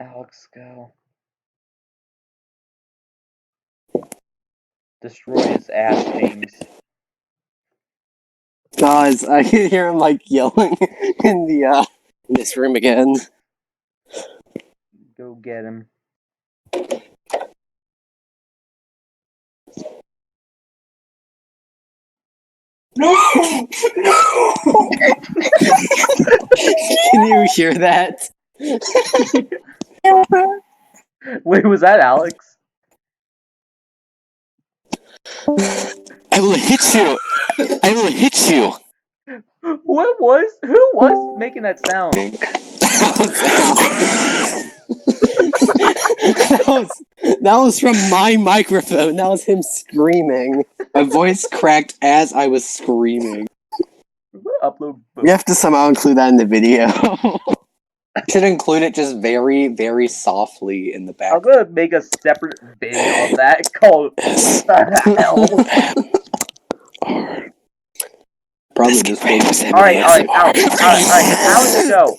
Alex, go. Destroy his ass, James. Guys, I can hear him like yelling in the in this room again. Go get him. No! No! Can you hear that? Wait, was that Alex? I will hit you! I will hit you! Who was making that sound? That was from my microphone. That was him screaming. My voice cracked as I was screaming. Upload. We have to somehow include that in the video. Should include it just very, very softly in the back. I'm gonna make a separate video of that called "What the hell?" Probably just Alright, Alex, go.